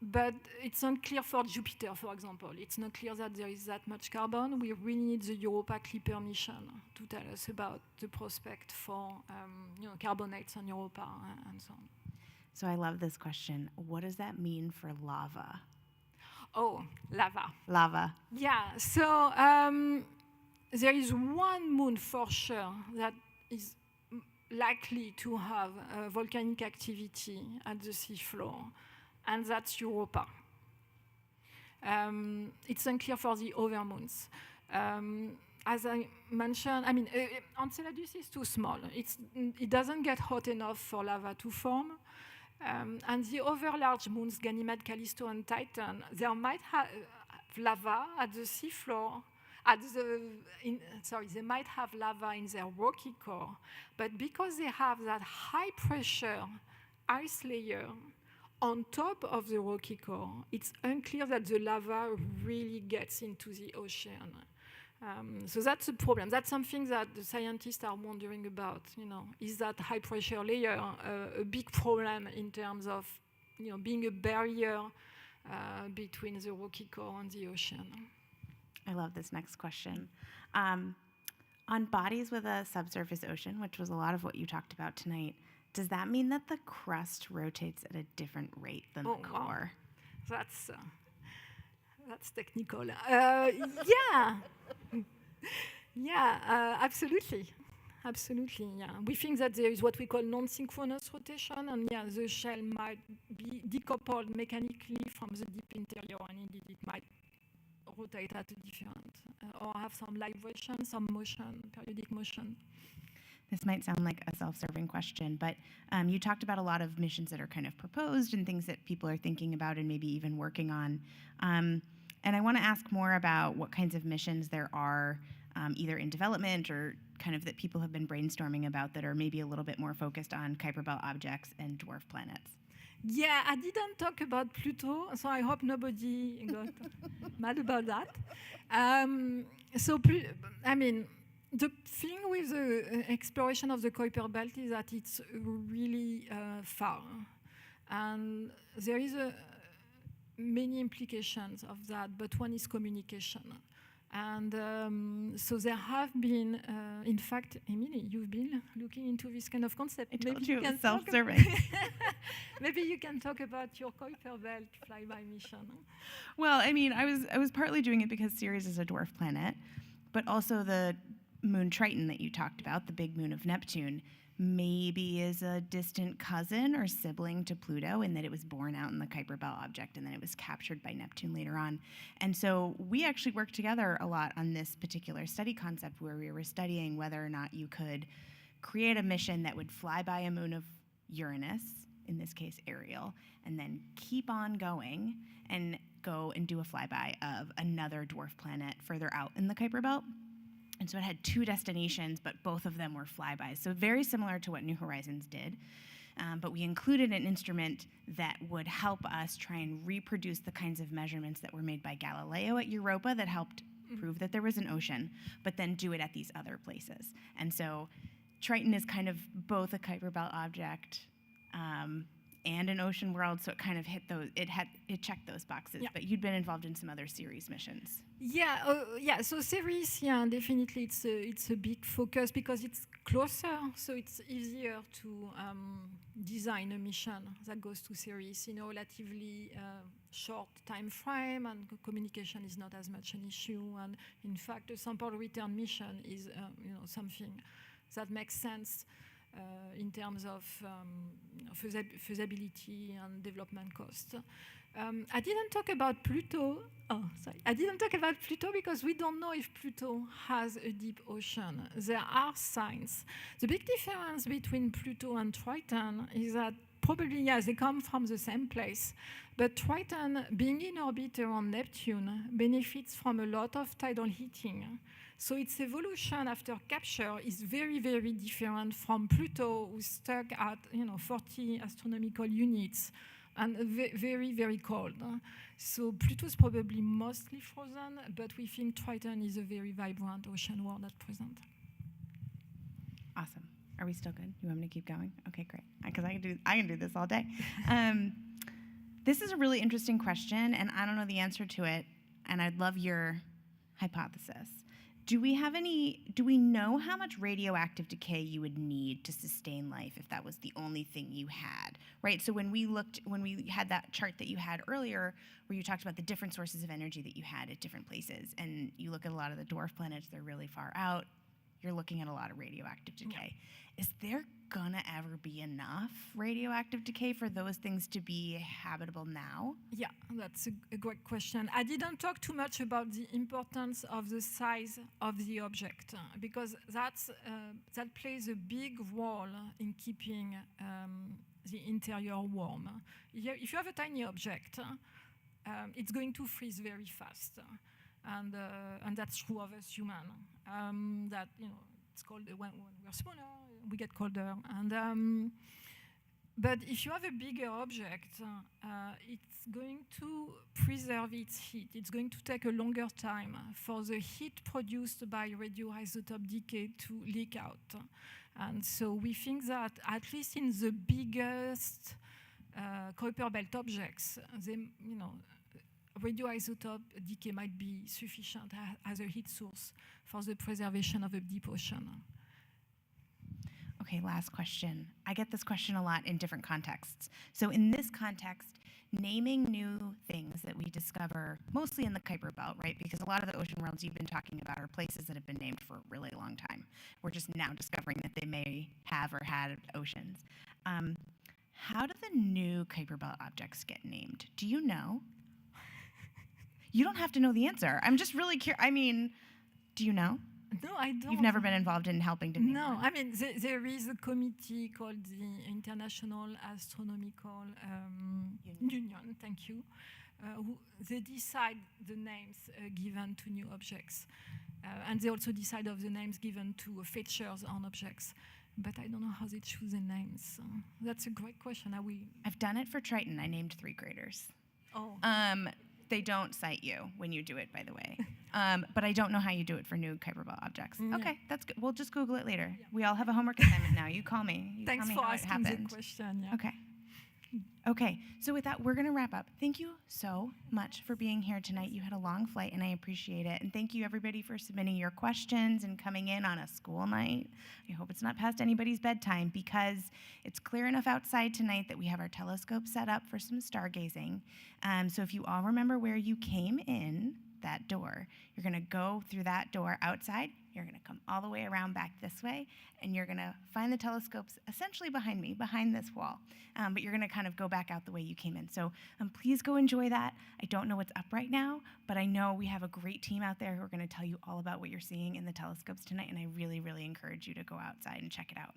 but it's unclear for Jupiter, for example. It's not clear that there is that much carbon. We really need the Europa Clipper mission to tell us about the prospect for carbonates on Europa and so on. So I love this question. What does that mean for lava? Oh, lava. Lava. Yeah, so there is one moon for sure that is likely to have volcanic activity at the seafloor, and that's Europa. It's unclear for the other moons. As I mentioned, Enceladus is too small. It doesn't get hot enough for lava to form. And the other large moons, Ganymede, Callisto, and Titan, they might have lava at the seafloor. They might have lava in their rocky core, but because they have that high pressure ice layer on top of the rocky core, it's unclear that the lava really gets into the ocean. So that's a problem. That's something that the scientists are wondering about. Is that high pressure layer a big problem in terms of being a barrier between the rocky core and the ocean? I love this next question. On bodies with a subsurface ocean, which was a lot of what you talked about tonight, does that mean that the crust rotates at a different rate than the core? Wow. That's technical. Yeah. Yeah, absolutely. Absolutely, yeah. We think that there is what we call non-synchronous rotation, and the shell might be decoupled mechanically from the deep interior, and indeed it might rotate at a different, or have some libration, some motion, periodic motion. This might sound like a self-serving question, but you talked about a lot of missions that are kind of proposed and things that people are thinking about and maybe even working on. And I want to ask more about what kinds of missions there are either in development or kind of that people have been brainstorming about that are maybe a little bit more focused on Kuiper Belt objects and dwarf planets. Yeah, I didn't talk about Pluto, so I hope nobody got mad about that. The thing with the exploration of the Kuiper Belt is that it's really far. And there is many implications of that, but one is communication. And so there have been, in fact, Emily, you've been looking into this kind of concept. I told you it was self-serving. Maybe you can talk about your Kuiper Belt flyby mission. Well, I was partly doing it because Ceres is a dwarf planet, but also the moon Triton that you talked about, the big moon of Neptune, maybe is a distant cousin or sibling to Pluto in that it was born out in the Kuiper Belt object and then it was captured by Neptune later on. And so we actually worked together a lot on this particular study concept where we were studying whether or not you could create a mission that would fly by a moon of Uranus, in this case Ariel, and then keep on going and go and do a flyby of another dwarf planet further out in the Kuiper Belt. And so it had two destinations, but both of them were flybys. So very similar to what New Horizons did. But we included an instrument that would help us try and reproduce the kinds of measurements that were made by Galileo at Europa that helped prove that there was an ocean, but then do it at these other places. And so Triton is kind of both a Kuiper Belt object and an ocean world, so it kind of hit those. It checked those boxes. Yeah. But you'd been involved in some other Ceres missions. Yeah. So Ceres, definitely, it's a big focus because it's closer, so it's easier to design a mission that goes to Ceres in a relatively short time frame, and communication is not as much an issue. And in fact, a sample return mission is something that makes sense. In terms of feasibility and development cost. I didn't talk about Pluto. I didn't talk about Pluto because we don't know if Pluto has a deep ocean. There are signs. The big difference between Pluto and Triton is that probably, they come from the same place. But Triton, being in orbit around Neptune, benefits from a lot of tidal heating. So its evolution after capture is very, very different from Pluto, who's stuck at 40 astronomical units and very, very cold. So Pluto is probably mostly frozen, but we think Triton is a very vibrant ocean world at present. Awesome. Are we still good? You want me to keep going? Okay, great. Because I can do this all day. This is a really interesting question, and I don't know the answer to it, and I'd love your hypothesis. Do we know how much radioactive decay you would need to sustain life if that was the only thing you had, right? So when we had that chart that you had earlier where you talked about the different sources of energy that you had at different places, and you look at a lot of the dwarf planets, they're really far out, you're looking at a lot of radioactive decay. Yeah. Is there gonna ever be enough radioactive decay for those things to be habitable now? Yeah, that's a great question. I didn't talk too much about the importance of the size of the object because that plays a big role in keeping the interior warm. If you have a tiny object, it's going to freeze very fast, and that's true of us humans. That it's called when we're smaller, we get colder, and but if you have a bigger object, it's going to preserve its heat. It's going to take a longer time for the heat produced by radioisotope decay to leak out. And so we think that at least in the biggest Kuiper belt objects, radioisotope decay might be sufficient as a heat source for the preservation of a deep ocean. Okay, last question. I get this question a lot in different contexts. So in this context, naming new things that we discover, mostly in the Kuiper belt, right? Because a lot of the ocean worlds you've been talking about are places that have been named for a really long time. We're just now discovering that they may have or had oceans. How do the new Kuiper belt objects get named? Do you know? You don't have to know the answer. I'm just really curious. I mean, do you know? No, I don't. You've never been involved in helping to name No, one? I mean, there is a committee called the International Astronomical Union, thank you, who they decide the names given to new objects. And they also decide of the names given to features on objects. But I don't know how they choose the names. That's a great question. I've done it for Triton. I named 3 graders. Oh. They don't cite you when you do it, by the way. But I don't know how you do it for new Kuiper belt objects. Okay, that's good. We'll just Google it later. Yeah. We all have a homework assignment now. You call me. Thanks tell me for how asking it happened. the question. Yeah. Okay, so with that, we're going to wrap up. Thank you so much for being here tonight. You had a long flight, and I appreciate it. And thank you, everybody, for submitting your questions and coming in on a school night. I hope it's not past anybody's bedtime, because it's clear enough outside tonight that we have our telescope set up for some stargazing. So if you all remember where you came in, that door, you're going to go through that door outside. You're going to come all the way around back this way, and you're going to find the telescopes essentially behind me, behind this wall. But you're going to kind of go back out the way you came in. So please go enjoy that. I don't know what's up right now, but I know we have a great team out there who are going to tell you all about what you're seeing in the telescopes tonight, and I really, really encourage you to go outside and check it out.